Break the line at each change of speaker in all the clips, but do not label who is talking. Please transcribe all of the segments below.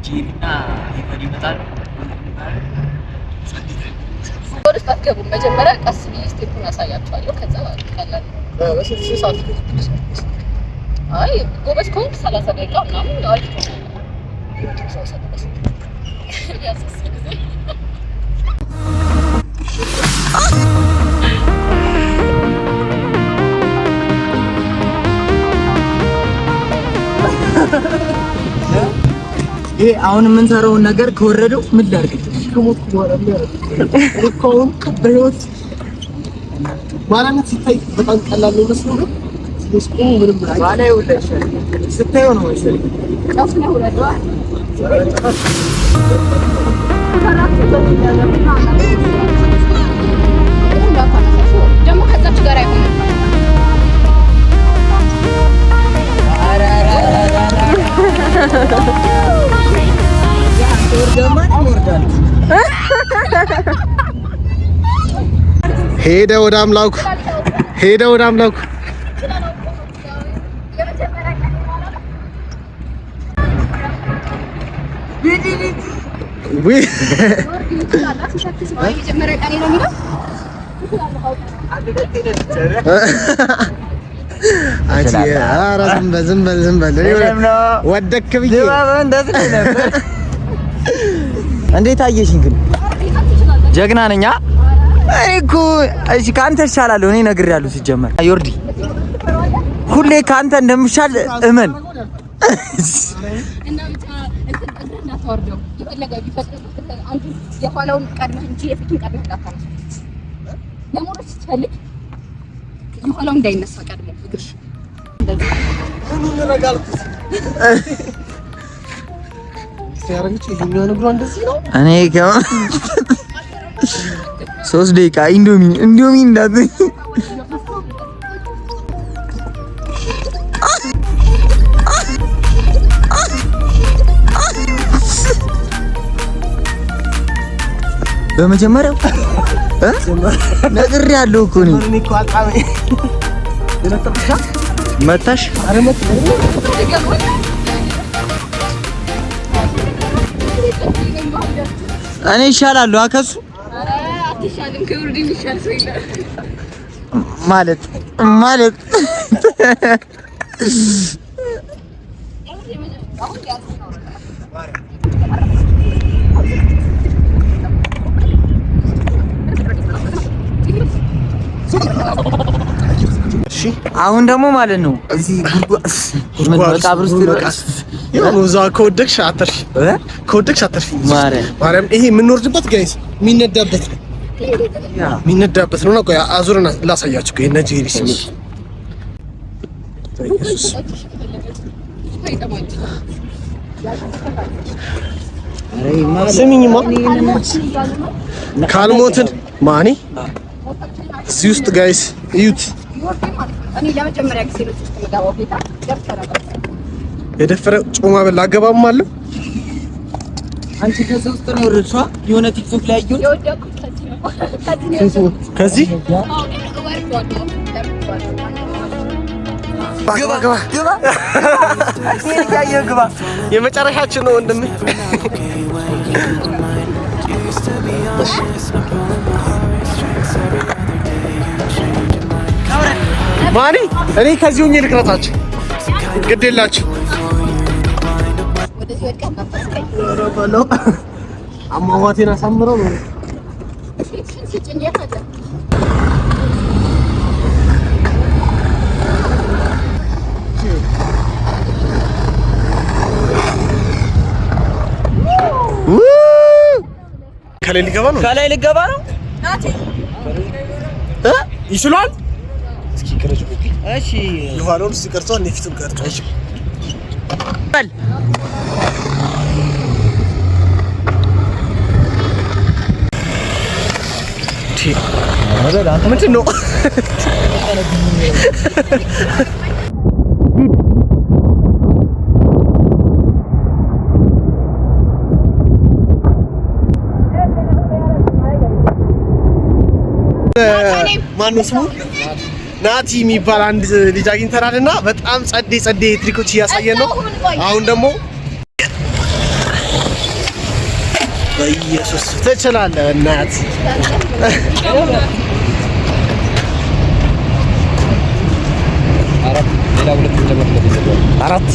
ጂና ይመጣል
ወደ ታከቡ መጀመሪያ ቀስ ብዬ ስቴፑን አሳያችኋለሁ ከዛ ቀላል በስንት ሰዓት አይ ጎበዝ ኮንክ 30 ደቂቃ ምናምን ነው አሪፍ ነው
ይሄ አሁን የምንሰራውን ነገር ከወረደው ምን ላድርግ? ከሞት በኋላ እኮውን በህይወት ማለት ሲታይ በጣም ቀላል ነው መስሎ ነው። ስለዚህ ምንም ባላ ይወለሽ ስታየው ነው መሰለኝ ጫፍና ወረደዋ ደግሞ ከዛች ጋር አይሆንም
ሄደ ወደ አምላኩ ዝም በል ወደክ ብዬ
እንዴት አየሽኝ ግን ጀግና ነኝ እኔ እኮ እሺ ካንተ እሻላለሁ እኔ ነግሬያለሁ ሲጀመር ዮርዲ ሁሌ ካንተ እንደምሻል እመን
እና እንዳታወርደው ይፈለጋ ቢፈቅድ አንዱ የኋላውን ቀድመህ እንጂ የፊቱን ቀድመህ እንዳታነሳ ለሞረስ ትፈልግ የኋላው እንዳይነሳ ቀድመህ እግርሽ እንደዚህ
ምን ረጋልኩ ሲያረግጭ ይሄኛው ነው እንደዚህ ነው
እኔ ከማ 3 ደቂቃ ኢንዶሚ እንዳትይ በመጀመሪያው ነግሬያለሁ እኮ እኔ እኮ አጣመ መታሽ አረመት እኔ ይሻላለሁ አከሱ አትሻልም ከውርድ ይሻል ሰው ይላል ማለት አሁን ደግሞ ማለት ነው እዚህ መቃብር ውስጥ
ነው እዛ ከወደቅሽ አተርፊ ማርያም ይሄ የምንወርድበት ጋይስ የሚነዳበት ነው። ቆይ አዙርና ላሳያችሁ። ቆይ እነ ጄሪ ሲመጡ ስሚኝማ ካልሞትን ማኒ እዚህ ውስጥ ጋይስ እዩት።
እኔ ለመጀመሪያ ጊዜ ነው ውስጥ መጋባው ጌታ
የደፈረ ጮማ በላ አገባም አለ።
አንቺ ከዚህ ውስጥ ነው ወርድሽዋ የሆነ ቲክቶክ ላይ አየሁ
የወደኩት
ከዚህ ግባ የመጨረሻችን ነው ወንድሜ። ማኒ እኔ ከዚህ ሆኜ ልቅረታችሁ ግድ የላችሁ አሟሟቴን አሳምረው ነው ከላይ ሊገባ ነው ይችላል። እስኪ ከረጅ እሺ የኋላውን ሲቀርጸው እኔ ፊቱን ቀርጸው እሺ በል ምንድን ነው ማነው ስሙ? ናቲ የሚባል አንድ ልጅ አግኝተናልና በጣም ጸዴ ትሪኮች እያሳየን ነው። አሁን ደግሞ በኢየሱስ ትችላለህ እናት አራት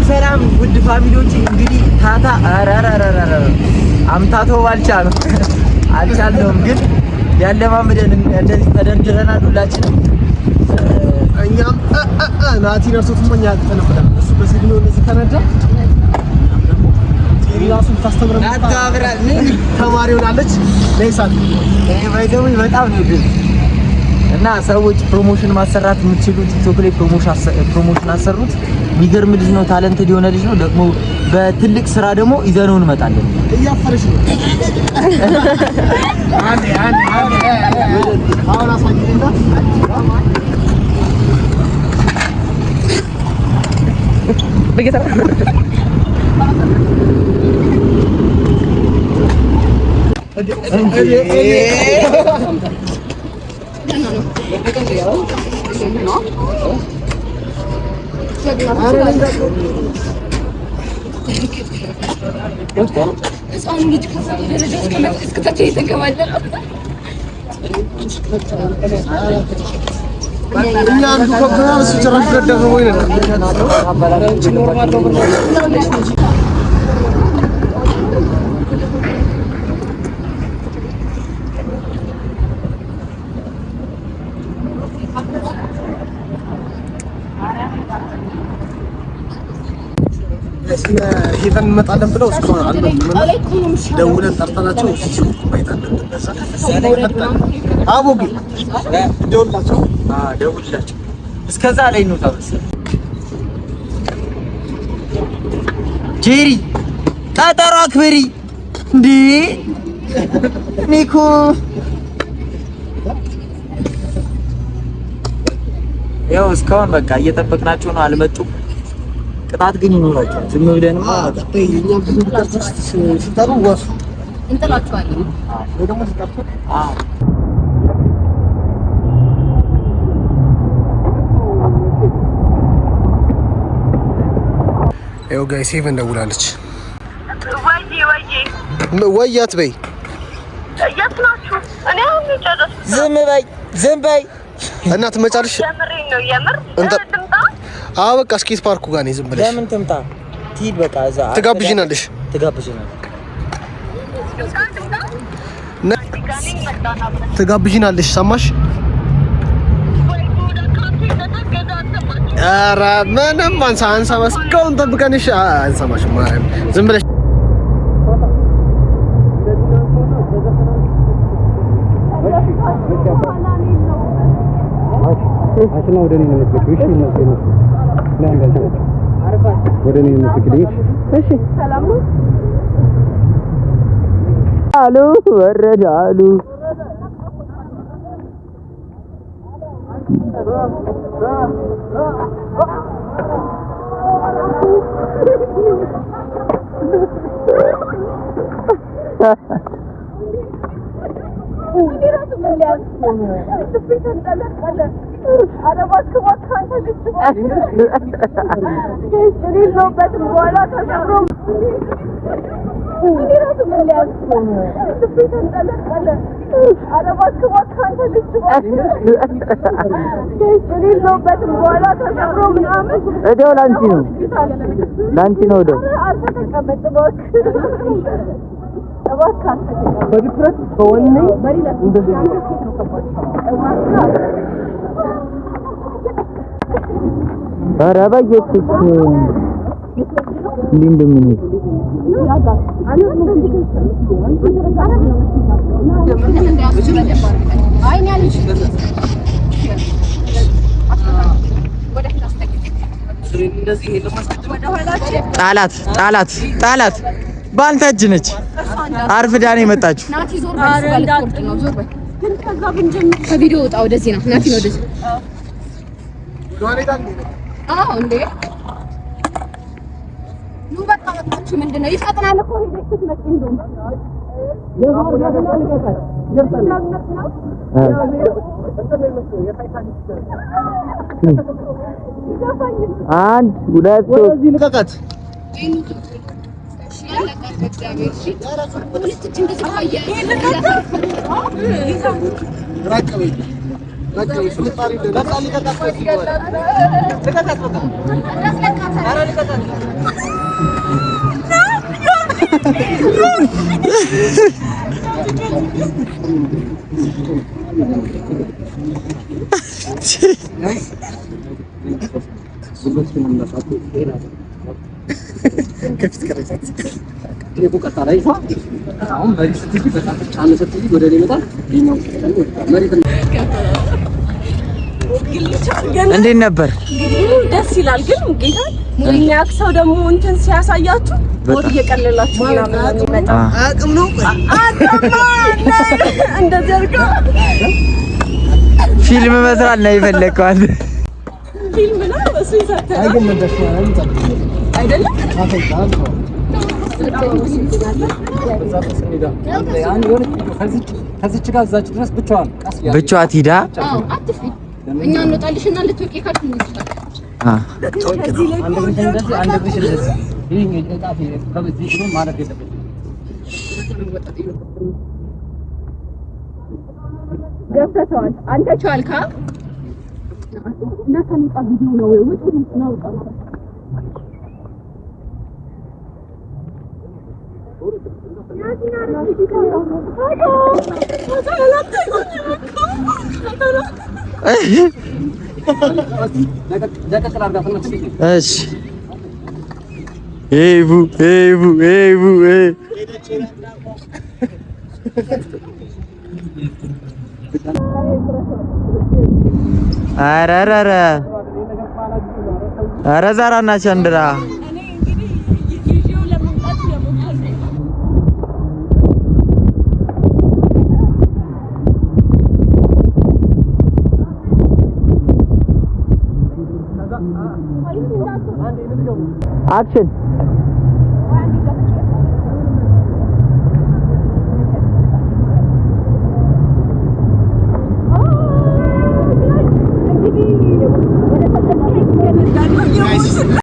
ሰላም ውድ ፋሚሊዎች እንግዲህ ታታ አምታቶ አልቻልነውም ግን ያለማምደን እንደዚህ ተደርድረናል ሁላችንም።
እኛም ናቲ ነርሶት ሞኛ ተነፈለ እሱ በሲግኖ እንደዚህ ተነዳ ራሱን ታስተምረን ተማሪ ሆናለች ለይሳል ባይደው በጣም ነው ግን እና ሰዎች ፕሮሞሽን ማሰራት የምትችሉ ቲክቶክ ላይ ፕሮሞሽን አሰሩት። የሚገርም ልጅ ነው፣ ታለንትድ የሆነ ልጅ ነው። ደግሞ በትልቅ ስራ ደግሞ ይዘነው እንመጣለን። እያፈረሽ ነው አንዴ አሁን አሳይኝና በጌታ ሄቨን እንመጣለን ብለው እስካሁን አልመጡም። ደውለን ጠርተናቸው አቦጌ ደውላቸው እስከዛ ላይ ነው ታውስ ጄሪ ቀጠሮ አክብሪ እንዴ ኒኮ ያው እስካሁን በቃ እየጠበቅናቸው ነው፣ አልመጡም። ቅጣት ግን ይኖራቸዋል። ዝም ብለንማ እኛ ብዙ ቅጣቶች ሲጠሩ ወፍ እንጥላቸዋለን ወይ ደግሞ ሲጠሩ ያው ጋይስ ሄቨን ደውላለች። ወይ አትበይ።
የት ናችሁ? እኔ አሁን ጨረስኩ።
ዝም በይ
እና ትመጫለሽ?
የምሬን ነው የምር ትምጣ።
አዎ በቃ ስኬት ፓርኩ ጋር ነኝ። ዝም ብለሽ
ለምን ትምጣ? ትሂድ በቃ እዛ
ትጋብዥናለሽ። ትጋብዥናለሽ። ሰማሽ? ኧረ ምንም አንሰማ እስካሁን ጠብቀንሽ አንሰማሽም። ማርያም ዝም ብለሽ አሽና ወደ እኔ ነው የምትልኪው። እሺ ነው ወደ እኔ ነው የምትልኪው። እሺ ሰላም ነው አሉ ወረዳሉ በድፍረት በወኔ እንደዚህ ኧረ በኢየሱስ እንዲህ እንደምን ጣላት በአንተ እጅ ነች። አርፍዳ ነው የመጣችው።
ከዛ ብንጀምር
ከቪዲዮ ወጣ ወደዚህ ነው ናቲ ነው ወደዚህ አዎ እንዴ ኑ በቃ ወጣችሁ ምንድነው ይፈጥናል እኮ ሄደች ትመጪ እንደውም
አንድ ሁለት
ወደዚህ ልቀቃት
እንዴት ነበር?
ደስ ይላል። ግን ጌታ የኛ ሰው ደግሞ እንትን ሲያሳያችሁ ወድ እየቀለላችሁ ምናምን ይመጣ አቅም ነው እንደዚህ አድርጋ
ፊልም መስራት ነው የፈለከው አንተ?
ፊልም ነው እሱ ይሰጣል አይደለም?
ከዚች ጋር እዛች ድረስ ብቻዋን
ብቻዋን ሂዳ
አትፍሪ እኛ እንወጣልሽና ልትወቂ ካልሽ ነው ገብተዋል አንተ ቻልካ እና ከመጣ ቪዲዮ ነው ወጡ ነው
እሺ ኤቡ ኧረ ዛራና ቸንድራ አክሽን